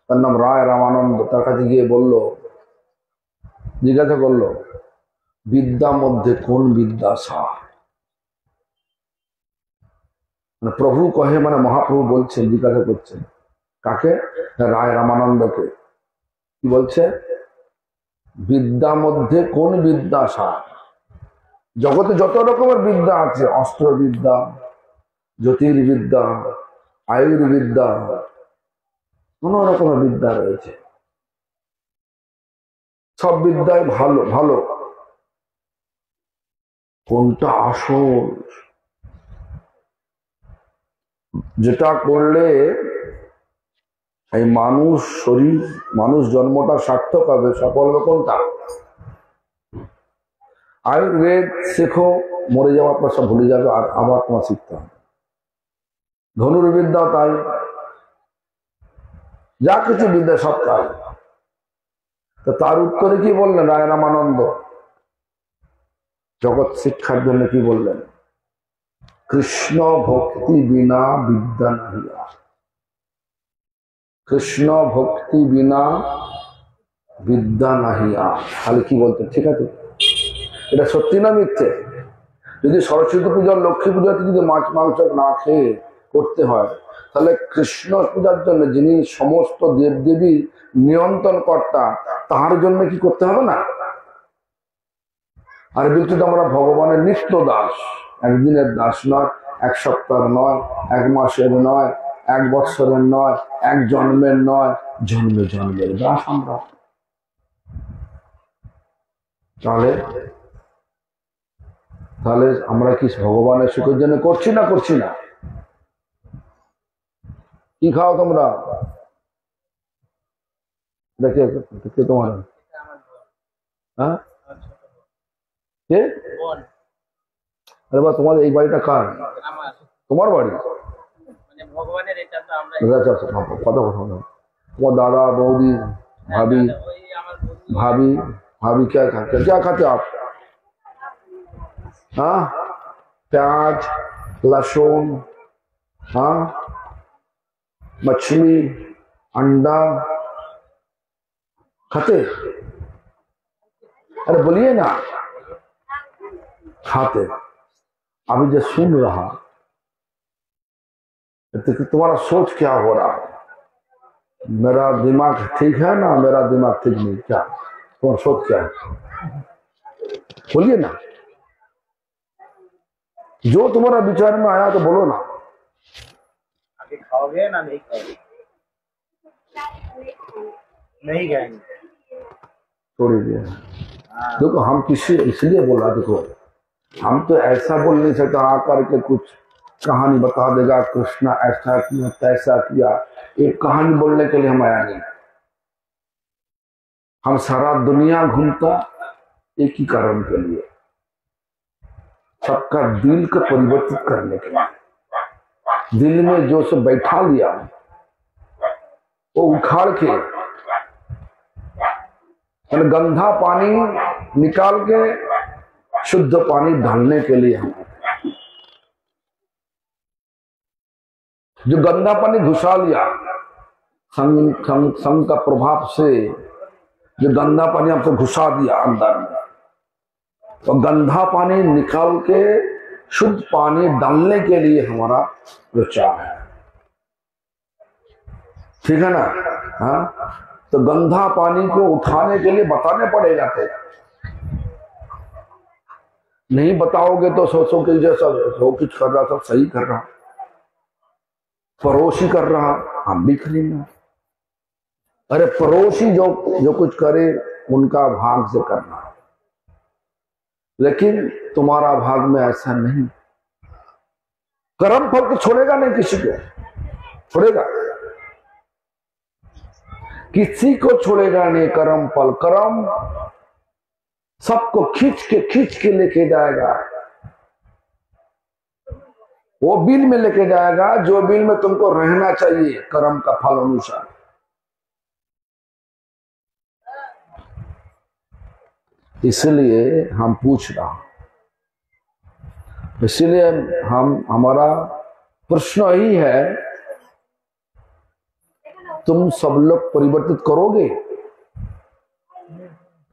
তার নাম রায় রামানন্দ, তার কাছে গিয়ে জিজ্ঞাসা করলো, বিদ্যা মধ্যে কোন বিদ্যা সার? মানে প্রভু কহে, মানে মহাপ্রভু বলছেন, জিজ্ঞাসা করছেন কাকে? রায় রামানন্দকে। কি বলছে? বিদ্যা মধ্যে কোন বিদ্যা সার? জগতে যত রকমের বিদ্যা আছে, অস্ত্রবিদ্যা, জ্যোতির্বিদ্যা, আয়ুর্বিদ্যা, কোন রকমের বিদ্যা রয়েছে। সব বিদ্যায় ভালো ভালো, কোনটা আসল, যেটা করলে এই মানুষ শরীর, মানুষ জন্মটা সার্থক হবে, সফল হবে কোনটা? আয়ুর্বেদ শেখো, মরে যাওয়ার পর সব ভুলে যাবে, আর আবার তোমার শিখতে হবে। ধনুর্বিদ্যা তাই, যা কিছু বিদ্যা সব তাই। তো তার উত্তরে কি বললেন রায় রামানন্দ? জগৎ শিক্ষার জন্য কি বললেন? কৃষ্ণ ভক্তি বিনা বিদ্যা নাহিয়া। কৃষ্ণ ভক্তি বিনা বিদ্যা নাহিয়া। তাহলে কি বলতেন? ঠিক আছে, এটা সত্যি না মিথ্যে? যদি সরস্বতী পূজার, লক্ষ্মী পূজাতে যদি মাছ মাংস না খেয়ে করতে হয়, তাহলে কৃষ্ণ পূজার জন্য, যিনি সমস্ত দেবদেবীর নিয়ন্ত্রণ কর্তা, তাহার জন্য কি করতে হবে না? আর বলছি তো আমরা ভগবানের নিত্য দাস, একদিনের দাস নয়, এক সপ্তাহের নয়, এক মাসের নয়, এক বৎসরের নয়, এক জন্মের নয়, জন্মে জন্মের দাস আমরা। তাহলে আমরা কি ভগবানের সুখের জন্য করছি না করছি না? কি খাও তোমরা? দেখে তোমার, হ্যাঁ, কে? আরে বা, তোমাদের এই বাড়িটা কার? তোমার বাড়ি? কথা কথা, তোমার দাদা, বৌদি, भाभी भाभी भाभी क्या खाते आप? हाँ, प्याज, लहसुन, हाँ, मछली, अंडा खाते? अरे बोलिए ना, खाते। अभी जो सुन रहा, तो तुम्हारा सोच क्या हो रहा है? मेरा दिमाग ठीक है ना, मेरा दिमाग ठीक नहीं, क्या तुम्हारा सोच क्या है? बोलिए ना, जो तुम्हारा विचार में आया तो बोलो ना। अभी खाओगे ना नहीं खाओगे? नहीं खाएंगे। छोड़िए। देखो हम किसी इसलिए बोला, देखो हम तो ऐसा बोल नहीं सकते आकर के कुछ कहानी बता देगा, कृष्णा ऐसा किया तैसा किया, एक कहानी बोलने के लिए हम आया नहीं। हम सारा दुनिया घूमता एक ही कारण के लिए, सबका दिल को परिवर्तित करने के लिए। दिल में जो सब बैठा लिया वो उखाड़ के, गंदा पानी निकाल के शुद्ध पानी डालने के लिए हम, जो गंदा पानी घुसा लिया संग का प्रभाव से, जो गंदा पानी आपको घुसा दिया अंदर में, तो गंदा पानी निकाल के शुद्ध पानी डालने के लिए हमारा प्रचार है, ठीक है ना? हाँ, तो गंदा पानी को उठाने के लिए बताने पड़ेगा। थे नहीं बताओगे तो सोचो कि जैसा जो कुछ कर रहा था सही कर रहा, पड़ोसी कर रहा, हम भी करेंगे। अरे पड़ोसी जो कुछ करे उनका भाग से करना, लेकिन तुम्हारा भाग में ऐसा नहीं। कर्म फल को छोड़ेगा नहीं, किसी को छोड़ेगा, किसी को छोड़ेगा नहीं कर्म फल। कर्म सबको खींच के लेके जाएगा, वो बिल में लेके जाएगा जो बिल में तुमको रहना चाहिए कर्म का फल अनुसार। इसलिए हम पूछ रहा, इसलिए हमारा प्रश्न ही है, तुम सब लोग परिवर्तित करोगे?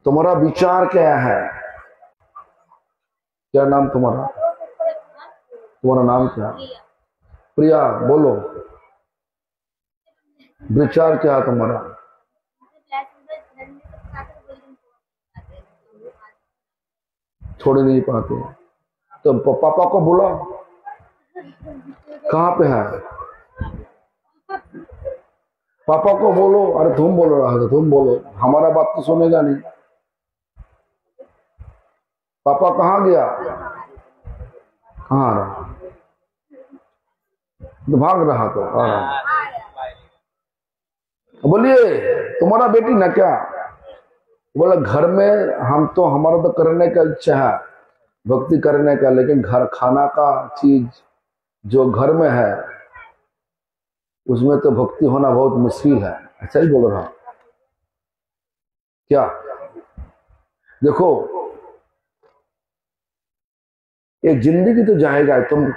तुम्हारा विचार क्या है? क्या नाम तुम्हारा? तुम्हारा नाम क्या? प्रिया, बोलो, विचार क्या है तुम्हारा? छोड़ नहीं पाते। तो पापा को बुलाओ, कहाँ पे है? पापा को बोलो, अरे तुम बोल रहा था, तुम बोलो, हमारा बात तो सुनेगा नहीं। पापा कहाँ गया? कहाँ रहा? तो भाग रहा तो आ रहा। बोलिए तुम्हारा बेटी ना क्या? बोला घर में हम तो, हमारा तो करने का इच्छा है, भक्ति करने का, लेकिन घर खाना का चीज जो घर में है उसमें तो भक्ति होना बहुत मुश्किल है। अच्छा ही बोल रहा क्या? देखो ये जिंदगी तो जाएगा, तुम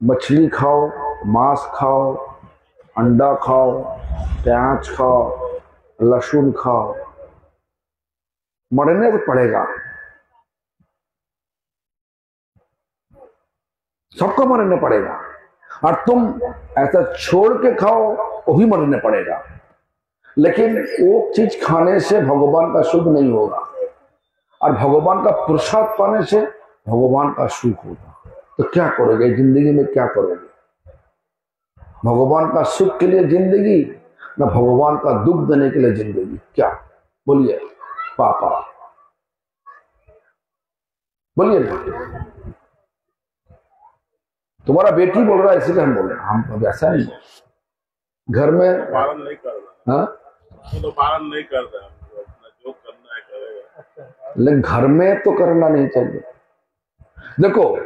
मछली खाओ, मांस खाओ, अंडा खाओ, प्याज खाओ, लहसुन खाओ, मरने तो पड़ेगा, सबको मरने पड़ेगा। और तुम ऐसा छोड़ के खाओ वो भी मरने पड़ेगा, लेकिन वो चीज खाने से भगवान का सुख नहीं होगा, और भगवान का प्रसाद पाने से भगवान का सुख होगा। तो क्या करोगे जिंदगी में? क्या करोगे? भगवान का सुख के लिए जिंदगी, ना भगवान का दुख देने के लिए जिंदगी? क्या बोलिए पापा, बोलिए ना। तुम्हारा बेटी बोल रहा है इसलिए हम बोल रहे हैं, हम वैसा नहीं घर में पालन नहीं कर रहा। हाँ तो पालन नहीं कर रहा, अपना जो करना है करेगा, लेकिन घर में तो करना नहीं चाहिए। देखो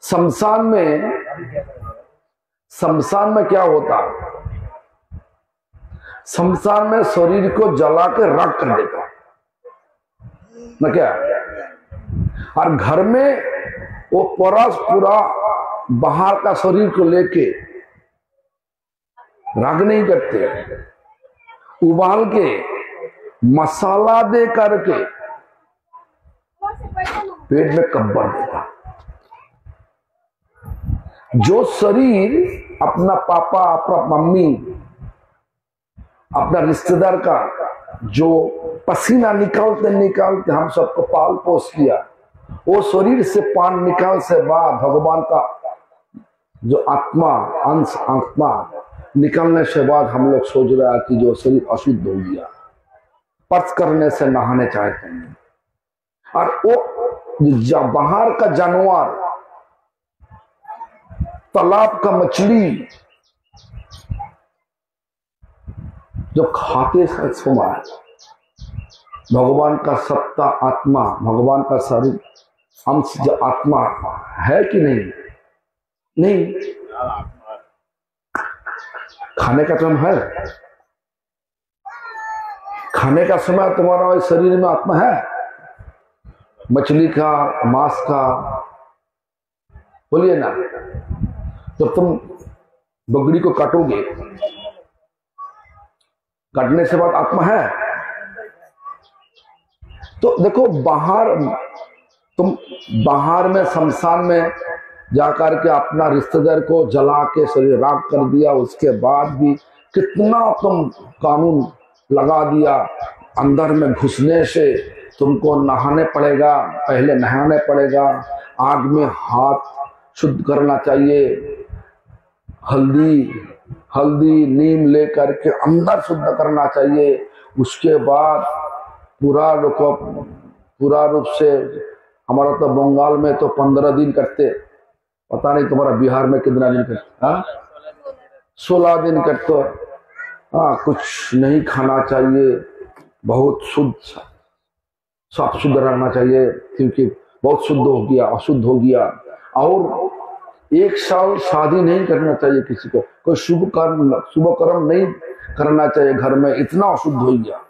शमशान में क्या होता? शमशान में शरीर को जला के राख कर देता ना क्या? और घर में वो पूरा बाहर का शरीर को लेके राग नहीं करते, उबाल के मसाला दे करके पेट में कब्बर देता। जो शरीर अपना पापा, अपना मम्मी, अपना रिश्तेदार का जो पसीना निकालते निकालते हम सबको पाल पोस किया, वो शरीर से पान निकाल से बाद भगवान का जो आत्मा, अंश आत्मा निकलने से बाद हम लोग सोच रहे हैं कि जो शरीर अशुद्ध हो गया, स्पर्श करने से नहाने चाहते हैं। और वो बाहर का जानवर, तालाब का मछली जो खाते समय भगवान का सत्ता आत्मा, भगवान का शरीर अंश जो आत्मा है कि नहीं? नहीं, खाने का टाइम है, खाने का समय तुम्हारा शरीर में आत्मा है, मछली का, मांस का, बोलिए ना। जब तुम बकरी को काटोगे, काटने से बाद आत्मा है। तो देखो तुम बाहर में शमशान में जाकर के अपना रिश्तेदार को जला के शरीर राख कर दिया, उसके बाद भी कितना तुम कानून लगा दिया, अंदर में घुसने से तुमको नहाने पड़ेगा, पहले नहाने पड़ेगा, आग में हाथ शुद्ध करना चाहिए, हल्दी नीम लेकर के अंदर शुद्ध करना चाहिए, उसके बाद पूरा रूप से। हमारा तो बंगाल में तो 15 दिन करते, पता नहीं तुम्हारा बिहार में कितना दिन करते? हाँ 16 दिन करते। हाँ कुछ नहीं खाना चाहिए, बहुत शुद्ध साफ शुद्ध रहना चाहिए, क्योंकि बहुत शुद्ध हो गया, अशुद्ध हो गया। और 1 साल शादी नहीं करना चाहिए किसी को, कोई शुभ कर्म नहीं करना चाहिए घर में, इतना अशुद्ध हो गया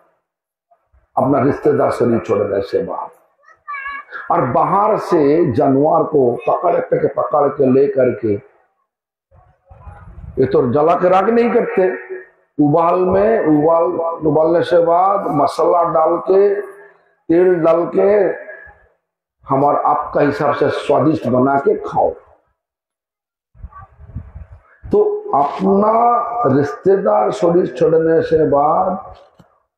अपना रिश्तेदार शरीर छोड़ने से बाद। और बाहर से जानवर को पकड़ के ले करके, ये तो जला के राख नहीं करते, उबालने से बाद मसाला डाल के, तेल डाल के, हमारा आपका हिसाब से स्वादिष्ट बना के खाओ। तो अपना रिश्तेदार शरीर छोड़ने से बाद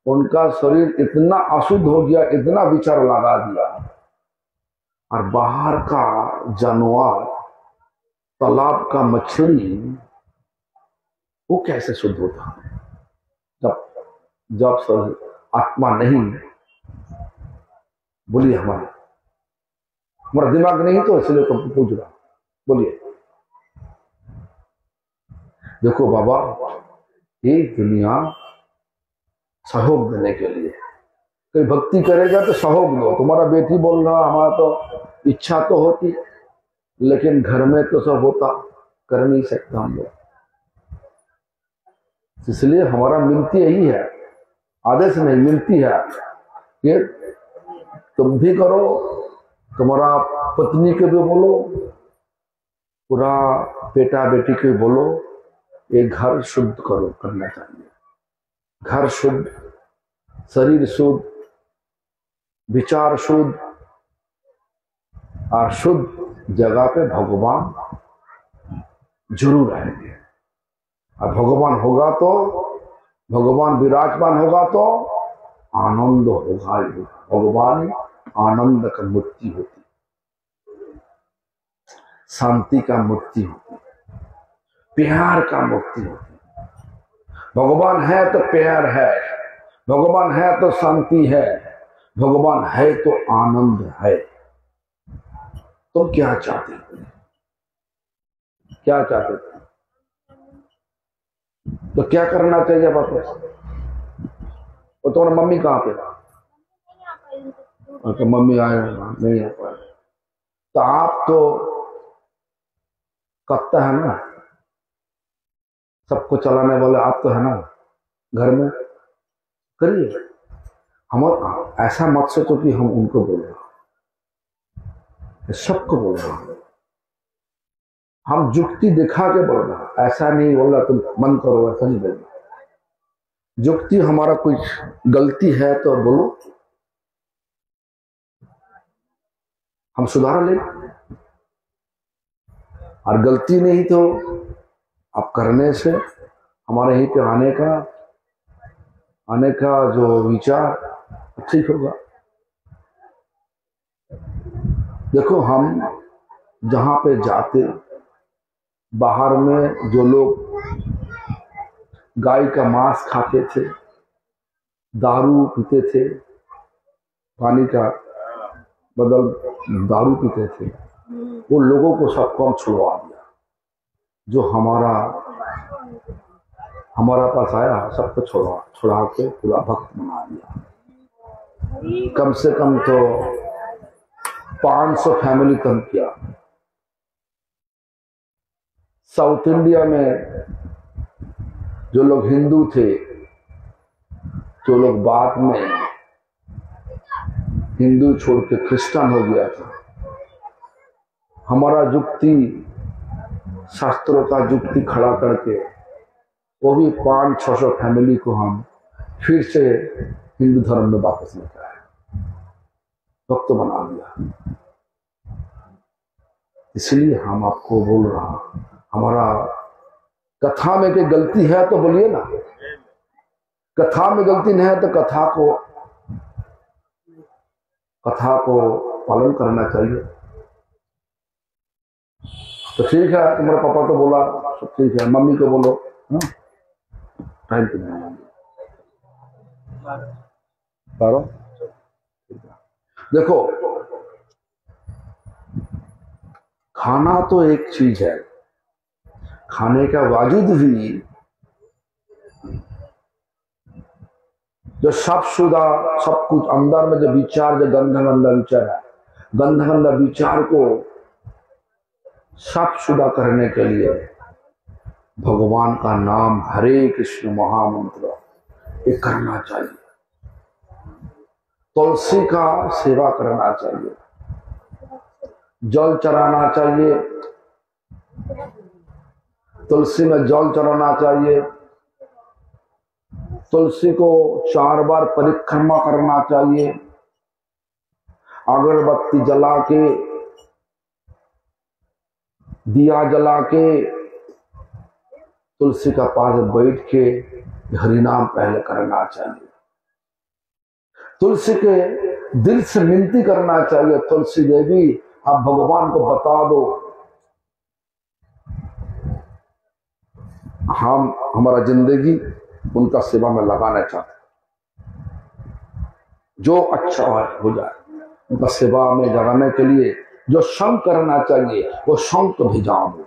उनका शरीर इतना अशुद्ध हो गया, इतना विचार लगा दिया, और बाहर का जानवर, तालाब का मछली, वो कैसे शुद्ध होता? जब आत्मा नहीं, बोलिए हमारा दिमाग नहीं, तो इसलिए तुमको पूछ रहा, बोलिए। देखो बाबा, ये दुनिया सहयोग देने के लिए, कोई भक्ति करेगा तो सहयोग दो। तुम्हारा बेटी बोल रहा, हमारा तो इच्छा तो होती, लेकिन घर में तो सब होता, कर नहीं सकता हम लोग। इसलिए हमारा मिलती यही है, आदेश नहीं, मिलती है कि तुम भी करो, तुम्हारा पत्नी के भी बोलो, पूरा बेटा बेटी के भी बोलो, ये घर शुद्ध करो, करना चाहिए। घर शुद्ध, शरीर शुद्ध, विचार शुद्ध, और शुद्ध जगह पे भगवान जरूर आएंगे। और भगवान होगा तो, भगवान विराजमान होगा तो आनंद होगा ही। भगवान आनंद का मूर्ति होती, शांति का मूर्ति होती, प्यार का मूर्ति होती। भगवान है तो प्यार है, भगवान है तो शांति है, भगवान है तो आनंद है। तुम क्या चाहते थे? क्या चाहते थे? तो क्या करना चाहिए वापस? और तुम्हारा मम्मी कहाँ पे? तो मम्मी आए नहीं आ पाए, तो आप तो कत्ता है ना, सबको चलाने वाले आप तो है ना घर में, करिए। हम ऐसा मत सोचो कि हम उनको बोल रहे हैं, सबको बोल रहे हैं, हम जुक्ति दिखा के बोल रहे हैं। ऐसा नहीं बोल रहा तुम मन करो, ऐसा नहीं बोल रहा। जुक्ति, हमारा कुछ गलती है तो बोलो, हम सुधार लें, और गलती नहीं तो आप करने से हमारे यहीं पे आने का जो विचार ठीक होगा। देखो, हम जहां पे जाते, बाहर में जो लोग गाय का मांस खाते थे, दारू पीते थे, पानी का बदल दारू पीते थे, वो लोगों को सबको छुड़वा दिया। जो हमारा पास आया, सबको छुड़ा के पूरा भक्त बना दिया। कम से कम तो 500 फैमिली कम किया। साउथ इंडिया में जो लोग हिंदू थे, जो लोग बाद में हिंदू छोड़ के क्रिश्चियन हो गया था, हमारा जुक्ति, शास्त्रों का जुक्ति खड़ा करके वो भी 500-600 फैमिली को हम फिर से हिंदू धर्म में वापस लेकर आए, भक्त बना दिया। इसलिए हम आपको बोल रहा, हमारा कथा में कोई गलती है तो बोलिए ना। कथा में गलती नहीं है तो कथा को पालन करना चाहिए। तो ठीक है, तुम्हारे पापा को बोला, सब ठीक है, मम्मी को बोलो, टाइम पे पारो। देखो, खाना तो एक चीज है, खाने का बावजूद भी जो सब शुदा, सब कुछ अंदर में जो विचार, जो गंदा विचार है, गंदा विचार को साफ शुदा करने के लिए भगवान का नाम, हरे कृष्ण महामंत्र, ये करना चाहिए। तुलसी का सेवा करना चाहिए, जल चढ़ाना चाहिए, तुलसी में जल चढ़ाना चाहिए, तुलसी को 4 बार परिक्रमा करना चाहिए, अगरबत्ती जला के, दिया जला के, तुलसी का पास बैठ के हरिनाम पहले करना चाहिए। तुलसी के दिल से विनती करना चाहिए, तुलसी देवी आप भगवान को बता दो, हम हमारा जिंदगी उनका सेवा में लगाना चाहते, जो अच्छा हो जाए उनका सेवा में लगाने के लिए जो संग करना चाहिए वो संग तो भिजा दो,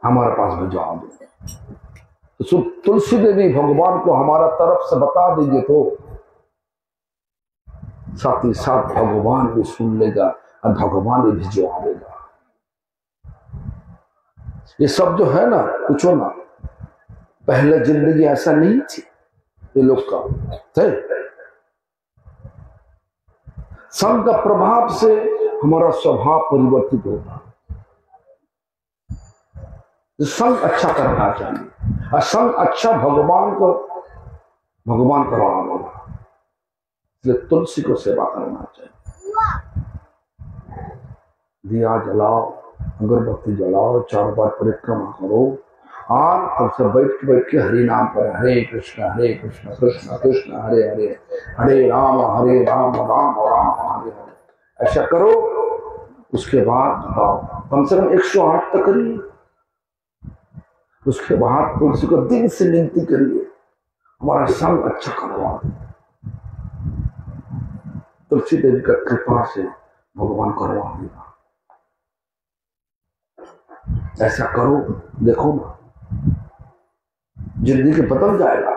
हमारे पास भिजा दो। तो तुलसी देवी भगवान को हमारा तरफ से बता दीजिए तो साथ ही साथ भगवान भी सुन लेगा और भगवान भी भिजवा देगा। ये सब जो है ना, पूछो ना, पहले जिंदगी ऐसा नहीं थी ये लोग का थे। संग का प्रभाव से हमारा स्वभाव परिवर्तित होगा। संग अच्छा करना चाहिए और संग अच्छा भगवान करवा देगा, इसलिए तुलसी को सेवा करना चाहिए। दिया जलाओ, अगरबत्ती जलाओ, 4 बार परिक्रमा करो और तब से बैठ के हरि नाम पर हरे कृष्ण कृष्ण कृष्ण हरे हरे, हरे राम राम राम हरे हरे, ऐसा करो। उसके बाद बताओ कम से कम 108 तक करिए। उसके बाद तुलसी को दिल से विनती करिए हमारा संग अच्छा करवा। तुलसी देवी का कृपा से भगवान करवा देगा। ऐसा करो, देखो ना जिंदगी बदल जाएगा।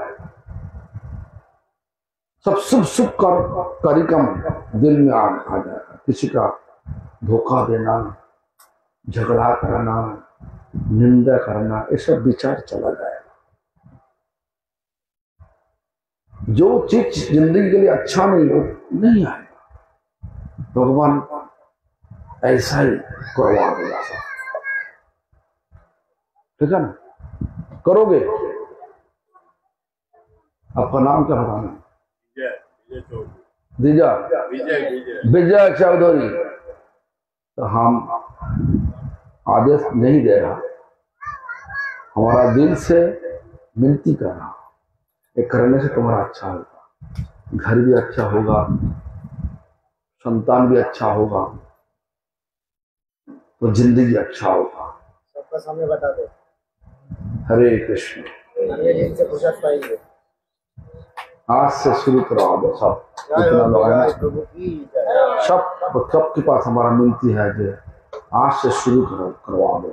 सब शुभ कार्यक्रम दिल में आ जाएगा। किसी का धोखा देना, झगड़ा करना, निंदा करना, ये सब विचार चला जाएगा। जो चीज जिंदगी के लिए अच्छा नहीं आएगा, भगवान ऐसा ही करवा देगा। ठीक है ना, करोगे? आपका नाम क्या बताना? विजय चौधरी। तो हम आदेश नहीं दे रहा, हमारा दिल से विनती कर रहा, ये करने से तुम्हारा अच्छा होगा, घर भी अच्छा होगा, संतान भी अच्छा होगा, तो जिंदगी अच्छा होगा। सबका समय बता दो। हरे कृष्ण। से फुर्सत पाएंगे। आज से शुरू करवा दो सब, जितना लोग है ना, सबके पास हमारा विनती है कि आज से शुरू करवा दो।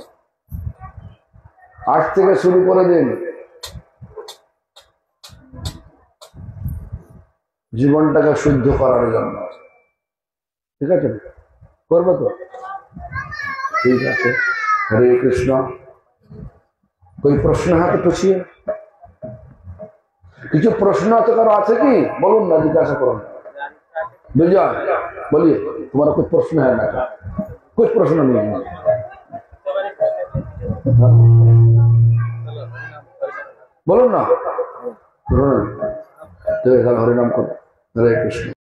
आज থেকে শুরু করে দিন, জীবনটাকে শুদ্ধ করার জন্য। ঠিক আছে, করবে তো? ঠিক আছে। हरे कृष्णा। कोई प्रश्न है तो पूछिए। কিছু প্রশ্ন আছে কারো আছে কি? বলুন না, জিজ্ঞাসা করুন। विजय बोलिए, तुम्हारा कुछ प्रश्न है ना? कुछ प्रश्न नहीं है? बोलो ना। हरे नाम करो। हरे कृष्ण।